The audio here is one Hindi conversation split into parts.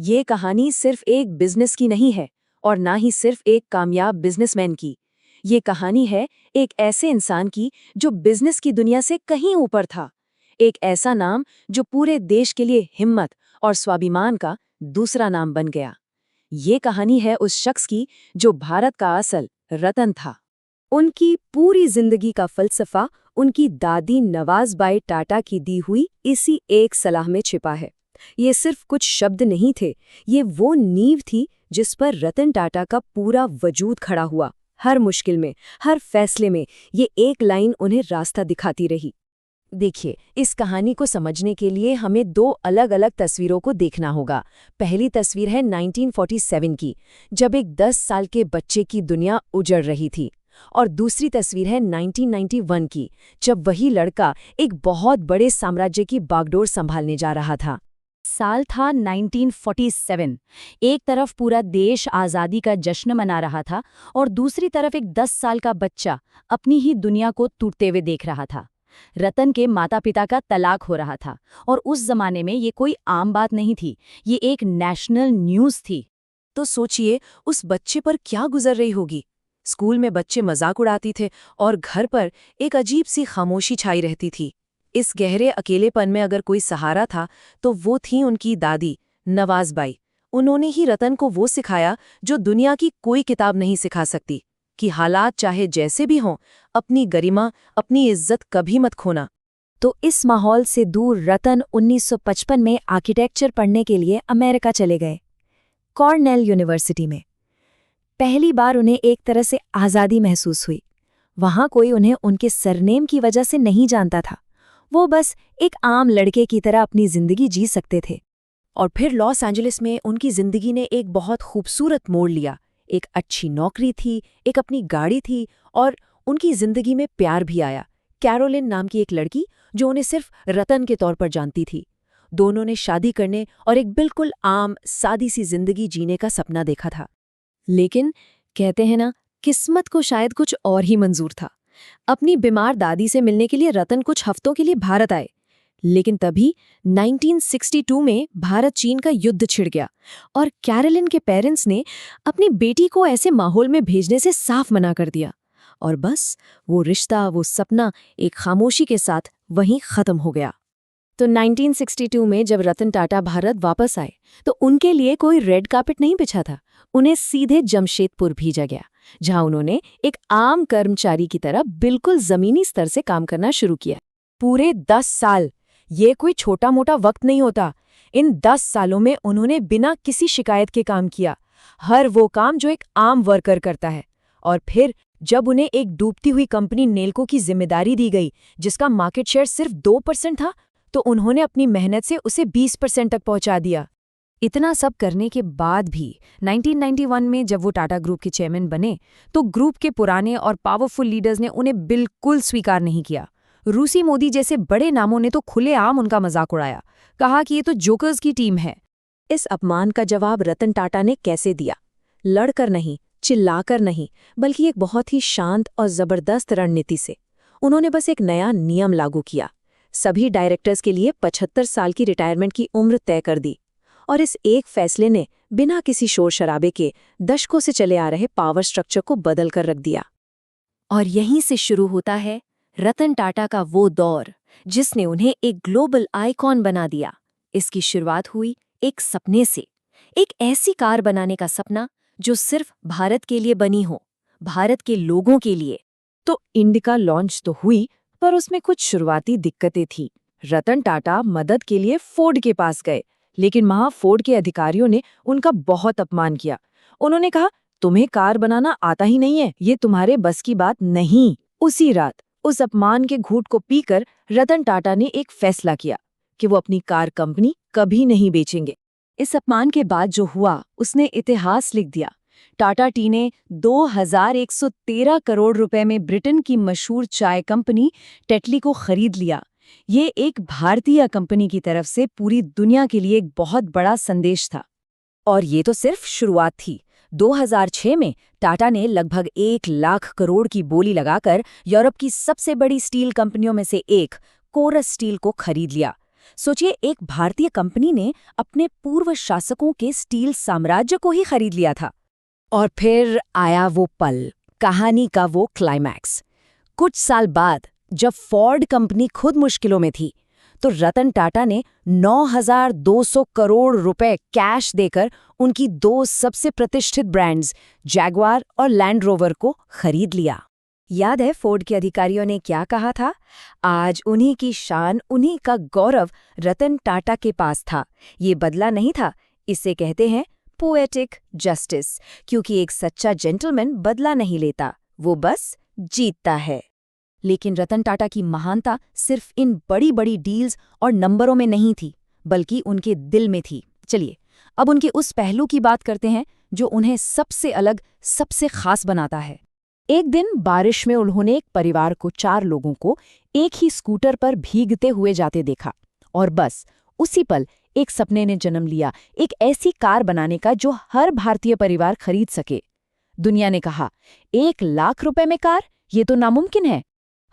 ये कहानी सिर्फ एक बिजनेस की नहीं है और ना ही सिर्फ एक कामयाब बिजनेसमैन की। ये कहानी है एक ऐसे इंसान की जो बिजनेस की दुनिया से कहीं ऊपर था। एक ऐसा नाम जो पूरे देश के लिए हिम्मत और स्वाभिमान का दूसरा नाम बन गया। ये कहानी है उस शख्स की जो भारत का असल रतन था। उनकी पूरी जिंदगी का फलसफा उनकी दादी नवाज़बाई टाटा की दी हुई इसी एक सलाह में छिपा है। ये सिर्फ कुछ शब्द नहीं थे, ये वो नींव थी जिस पर रतन टाटा का पूरा वजूद खड़ा हुआ। हर मुश्किल में, हर फैसले में ये एक लाइन उन्हें रास्ता दिखाती रही। देखिए, इस कहानी को समझने के लिए हमें दो अलग-अलग तस्वीरों को देखना होगा। पहली तस्वीर है 1947 की, जब एक 10 साल के बच्चे की दुनिया उजड़ रही थी। और दूसरी तस्वीर है 1991 की, जब वही लड़का एक बहुत बड़े साम्राज्य की बागडोर संभालने जा रहा था। साल था 1947। एक तरफ पूरा देश आज़ादी का जश्न मना रहा था और दूसरी तरफ एक 10 साल का बच्चा अपनी ही दुनिया को टूटते हुए देख रहा था। रतन के माता-पिता का तलाक हो रहा था और उस जमाने में ये कोई आम बात नहीं थी, ये एक नेशनल न्यूज़ थी। तो सोचिए उस बच्चे पर क्या गुजर रही होगी। स्कूल में बच्चे मजाक उड़ाते थे और घर पर एक अजीब सी खामोशी छाई रहती थी। इस गहरे अकेलेपन में अगर कोई सहारा था तो वो थी उनकी दादी नवाज़बाई। उन्होंने ही रतन को वो सिखाया जो दुनिया की कोई किताब नहीं सिखा सकती, कि हालात चाहे जैसे भी हों, अपनी गरिमा, अपनी इज्जत कभी मत खोना। तो इस माहौल से दूर रतन 1955 में आर्किटेक्चर पढ़ने के लिए अमेरिका चले गए, कॉर्नेल यूनिवर्सिटी में। पहली बार उन्हें एक तरह से आज़ादी महसूस हुई। वहाँ कोई उन्हें उनके सरनेम की वजह से नहीं जानता था, वो बस एक आम लड़के की तरह अपनी जिंदगी जी सकते थे। और फिर लॉस एंजलिस में उनकी जिंदगी ने एक बहुत खूबसूरत मोड़ लिया। एक अच्छी नौकरी थी, एक अपनी गाड़ी थी और उनकी जिंदगी में प्यार भी आया। कैरोलिन नाम की एक लड़की जो उन्हें सिर्फ रतन के तौर पर जानती थी। दोनों ने शादी करने और एक बिल्कुल आम सादी सी जिंदगी जीने का सपना देखा था। लेकिन कहते हैं ना, किस्मत को शायद कुछ और ही मंजूर था। अपनी बीमार दादी से मिलने के लिए रतन कुछ हफ्तों के लिए भारत आए, लेकिन तभी 1962 में भारत चीन का युद्ध छिड़ गया और कैरोलिन के पेरेंट्स ने अपनी बेटी को ऐसे माहौल में भेजने से साफ मना कर दिया। और बस वो रिश्ता, वो सपना एक खामोशी के साथ वहीं खत्म हो गया। तो 1962 में जब रतन टाटा भारत वापस आए तो उनके लिए कोई रेड कार्पेट नहीं बिछा था। उन्हें सीधे जमशेदपुर भेजा गया, जहां उन्होंने एक आम कर्मचारी की तरह बिल्कुल जमीनी स्तर से काम करना शुरू किया। पूरे 10 साल, ये कोई छोटा मोटा वक्त नहीं होता। इन 10 सालों में उन्होंने बिना किसी शिकायत के काम किया, हर वो काम जो एक आम वर्कर करता है। और फिर जब उन्हें एक डूबती हुई कंपनी नेल्को की जिम्मेदारी दी गई, जिसका मार्केट शेयर सिर्फ 2% था, तो उन्होंने अपनी मेहनत से उसे 20% तक पहुंचा दिया। इतना सब करने के बाद भी 1991 में जब वो टाटा ग्रुप के चेयरमैन बने, तो ग्रुप के पुराने और पावरफुल लीडर्स ने उन्हें बिल्कुल स्वीकार नहीं किया। रूसी मोदी जैसे बड़े नामों ने तो खुलेआम उनका मजाक उड़ाया, कहा कि ये तो जोकर्स की टीम है। इस अपमान का जवाब रतन टाटा ने कैसे दिया? लड़कर नहीं, चिल्लाकर नहीं, बल्कि एक बहुत ही शांत और जबरदस्त रणनीति से। उन्होंने बस एक नया नियम लागू किया। सभी डायरेक्टर्स के लिए 75 साल की रिटायरमेंट की उम्र तय कर दी। और इस एक फैसले ने बिना किसी शोर शराबे के दशकों से चले आ रहे पावर स्ट्रक्चर को बदल कर रख दिया। और यहीं से शुरू होता है रतन टाटा का वो दौर जिसने उन्हें एक ग्लोबल आइकॉन बना दिया। इसकी शुरुआत हुई एक सपने से, एक ऐसी कार बनाने का सपना जो सिर्फ भारत के लिए बनी हो, भारत के लोगों के लिए। तो इंडिका लॉन्च तो हुई, पर उसमें कुछ शुरुआती दिक्कतें थी। रतन टाटा मदद के लिए फोर्ड के पास गए, लेकिन वहां फोर्ड के अधिकारियों ने उनका बहुत अपमान किया। उन्होंने कहा, तुम्हें कार बनाना आता ही नहीं है, ये तुम्हारे बस की बात नहीं। उसी रात उस अपमान के घूंट को पीकर रतन टाटा ने एक फैसला किया कि वो अपनी कार कंपनी कभी नहीं बेचेंगे। इस अपमान के बाद जो हुआ उसने इतिहास लिख दिया। टाटा टी ने 2113 करोड़ रुपए में ब्रिटेन की मशहूर चाय कंपनी टेटली को खरीद लिया। ये एक भारतीय कंपनी की तरफ से पूरी दुनिया के लिए एक बहुत बड़ा संदेश था। और ये तो सिर्फ शुरुआत थी। 2006 में टाटा ने लगभग 1 लाख करोड़ की बोली लगाकर यूरोप की सबसे बड़ी स्टील कंपनियों में से एक कोरस स्टील को खरीद लिया। सोचिए, एक भारतीय कंपनी ने अपने पूर्व शासकों के स्टील साम्राज्य को ही खरीद लिया था। और फिर आया वो पल, कहानी का वो क्लाइमैक्स। कुछ साल बाद जब फोर्ड कंपनी खुद मुश्किलों में थी, तो रतन टाटा ने 9,200 करोड़ रुपए कैश देकर उनकी दो सबसे प्रतिष्ठित ब्रांड्स जैगवार और लैंड रोवर को खरीद लिया। याद है फोर्ड के अधिकारियों ने क्या कहा था? आज उन्हीं की शान, उन्हीं का गौरव रतन टाटा के पास था। ये बदला नहीं था, इसे कहते हैं पोएटिक जस्टिस, क्योंकि एक सच्चा जेंटलमैन बदला नहीं लेता, वो बस जीतता है। लेकिन रतन टाटा की महानता सिर्फ इन बड़ी बड़ी डील्स और नंबरों में नहीं थी, बल्कि उनके दिल में थी। चलिए अब उनके उस पहलू की बात करते हैं जो उन्हें सबसे अलग, सबसे खास बनाता है। एक दिन बारिश में उन्होंने एक परिवार को 4 लोगों को एक ही स्कूटर पर भीगते हुए जाते देखा, और बस उसी पल एक सपने ने जन्म लिया, एक ऐसी कार बनाने का जो हर भारतीय परिवार खरीद सके। दुनिया ने कहा, 1 लाख रुपए में कार, ये तो नामुमकिन है।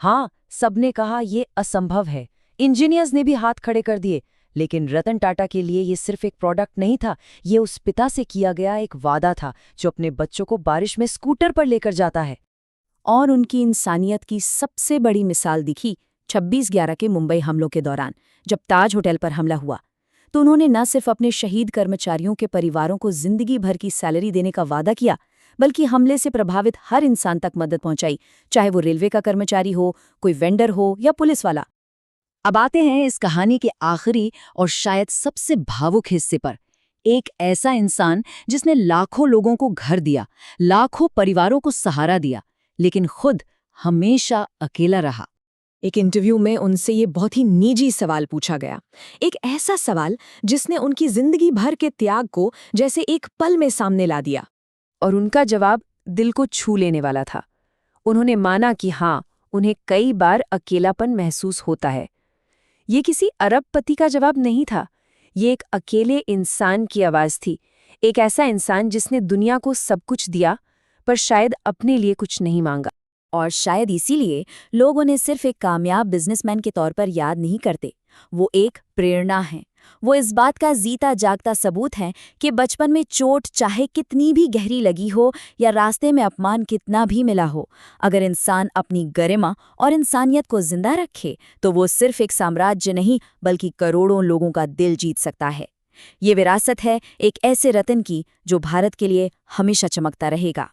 हाँ, सबने कहा ये असंभव है। इंजीनियर्स ने भी हाथ खड़े कर दिए। लेकिन रतन टाटा के लिए ये सिर्फ एक प्रोडक्ट नहीं था, ये उस पिता से किया गया एक वादा था जो अपने बच्चों को बारिश में स्कूटर पर लेकर जाता है। और उनकी इंसानियत की सबसे बड़ी मिसाल दिखी 26/11 के मुंबई हमलों के दौरान, जब ताज होटल पर हमला हुआ। तो उन्होंने न सिर्फ अपने शहीद कर्मचारियों के परिवारों को जिंदगी भर की सैलरी देने का वादा किया, बल्कि हमले से प्रभावित हर इंसान तक मदद पहुंचाई, चाहे वो रेलवे का कर्मचारी हो, कोई वेंडर हो या पुलिस वाला। अब आते हैं इस कहानी के आखिरी और शायद सबसे भावुक हिस्से पर। एक ऐसा इंसान जिसने लाखों लोगों को घर दिया, लाखों परिवारों को सहारा दिया, लेकिन खुद हमेशा अकेला रहा। एक इंटरव्यू में उनसे ये बहुत ही निजी सवाल पूछा गया, एक ऐसा सवाल जिसने उनकी जिंदगी भर के त्याग को जैसे एक पल में सामने ला दिया। और उनका जवाब दिल को छू लेने वाला था। उन्होंने माना कि हाँ, उन्हें कई बार अकेलापन महसूस होता है। ये किसी अरबपति का जवाब नहीं था, ये एक अकेले इंसान की आवाज़ थी। एक ऐसा इंसान जिसने दुनिया को सब कुछ दिया, पर शायद अपने लिए कुछ नहीं मांगा। और शायद इसीलिए लोग उन्हें सिर्फ एक कामयाब बिजनेसमैन के तौर पर याद नहीं करते। वो एक प्रेरणा है। वो इस बात का जीता जागता सबूत है कि बचपन में चोट चाहे कितनी भी गहरी लगी हो या रास्ते में अपमान कितना भी मिला हो, अगर इंसान अपनी गरिमा और इंसानियत को जिंदा रखे तो वो सिर्फ एक साम्राज्य नहीं बल्कि करोड़ों लोगों का दिल जीत सकता है। ये विरासत है एक ऐसे रतन की जो भारत के लिए हमेशा चमकता रहेगा।